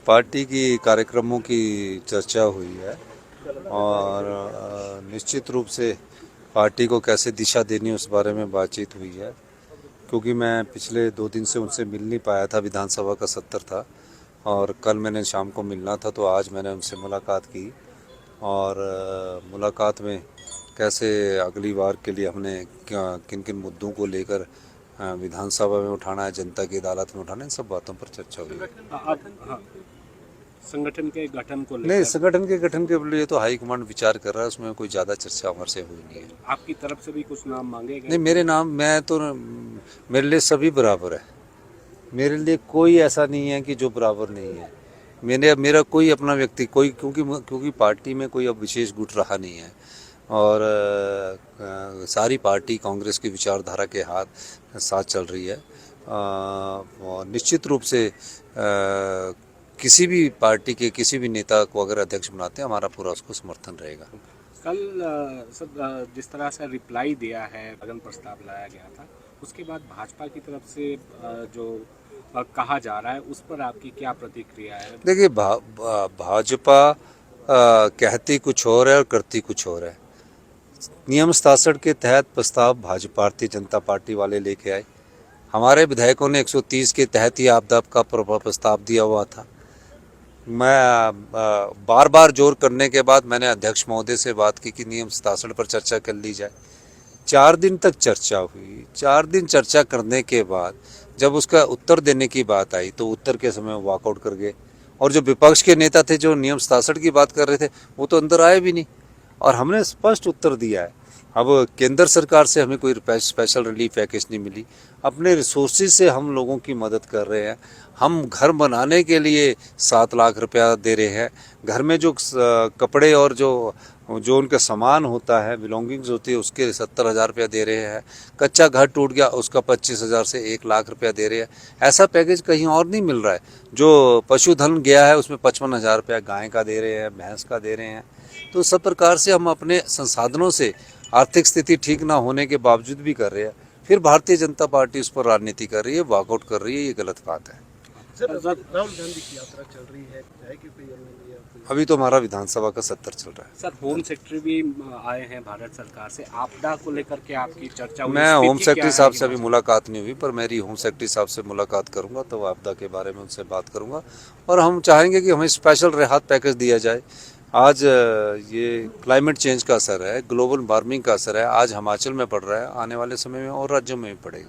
Party की कार्यक्रमों की चर्चा हुई है और निश्चित रूप से पार्टी को कैसे दिशा देनी उस बारे में बातचीत हुई है। क्योंकि मैं पिछले 2 दिन से उनसे मिल नहीं पाया था, विधानसभा का सत्र था और कल मैंने शाम को मिलना था, तो आज मैंने उनसे मुलाकात की और मुलाकात में कैसे अगली बार के लिए हमने किन किन मुद्दों को लेकर विधानसभा में उठाना है, जनता की अदालत में उठाना है, इन सब बातों पर चर्चा हुई। आप हाँ, संगठन के गठन को नहीं, लेकर संगठन के गठन के लिए तो हाईकमांड विचार कर रहा है, उसमें कोई ज़्यादा चर्चा हमारे से हुई नहीं है। आपकी तरफ से भी कुछ नाम मांगे गए? नहीं, मेरे नाम मेरे लिए सभी बराबर है। मेरे लिए कोई ऐसा नहीं है कि जो बराबर नहीं है। मेरा कोई अपना व्यक्ति कोई क्योंकि पार्टी में कोई अब विशेष गुट रहा नहीं है और सारी पार्टी कांग्रेस की विचारधारा के साथ चल रही है। और निश्चित रूप से किसी भी पार्टी के किसी भी नेता को अगर अध्यक्ष बनाते हैं, हमारा पूरा उसको समर्थन रहेगा। कल सर जिस तरह से रिप्लाई दिया है, स्थगन प्रस्ताव लाया गया था, उसके बाद भाजपा की तरफ से जो कहा जा रहा है, उस पर आपकी क्या प्रतिक्रिया है? देखिए, भाजपा कहती कुछ और है और करती कुछ और है। नियम 67 के तहत प्रस्ताव भारतीय जनता पार्टी वाले लेके आए। हमारे विधायकों ने 130 के तहत ही आपदा का प्रस्ताव दिया हुआ था। मैं बार बार जोर करने के बाद मैंने अध्यक्ष महोदय से बात की कि नियम 67 पर चर्चा कर ली जाए। 4 दिन तक चर्चा हुई। 4 दिन चर्चा करने के बाद जब उसका उत्तर देने की बात आई तो उत्तर के समय वॉकआउट कर गए और जो विपक्ष के नेता थे जो नियम 67 की बात कर रहे थे वो तो अंदर आए भी नहीं और हमने स्पष्ट उत्तर दिया है। अब केंद्र सरकार से हमें कोई स्पेशल रिलीफ पैकेज नहीं मिली, अपने रिसोर्सेज से हम लोगों की मदद कर रहे हैं। हम घर बनाने के लिए 7 लाख रुपया दे रहे हैं। घर में जो कपड़े और जो उनका सामान होता है, बिलोंगिंग्स होती है, उसके 70,000 रुपया दे रहे हैं। कच्चा घर टूट गया उसका 25,000 से 1 लाख रुपया दे रहे हैं। ऐसा पैकेज कहीं और नहीं मिल रहा है। जो पशुधन गया है उसमें 55,000 रुपया गाय का दे रहे हैं, भैंस का दे रहे हैं। तो सब प्रकार से हम अपने संसाधनों से आर्थिक स्थिति ठीक ना होने के बावजूद भी कर रहे हैं। फिर भारतीय जनता पार्टी उस पर राजनीति कर रही है, वॉकआउट कर रही है, ये गलत बात है। सर, राहुल गांधी की यात्रा चल रही है, अभी तो हमारा विधानसभा का सत्र चल रहा है। सर, होम सेक्रेटरी भी आए हैं भारत सरकार से, आपदा को लेकर के आपकी चर्चा हुई? मैं होम सेक्रेटरी साहब से अभी मुलाकात नहीं हुई, पर मेरी होम सेक्रेटरी साहब से मुलाकात करूंगा तो आपदा के बारे में उनसे बात करूंगा और हम चाहेंगे कि हमें स्पेशल राहत पैकेज दिया जाए। आज ये क्लाइमेट चेंज का असर है, ग्लोबल वार्मिंग का असर है, आज हिमाचल में पड़ रहा है, आने वाले समय में और राज्यों में भी पड़ेगा।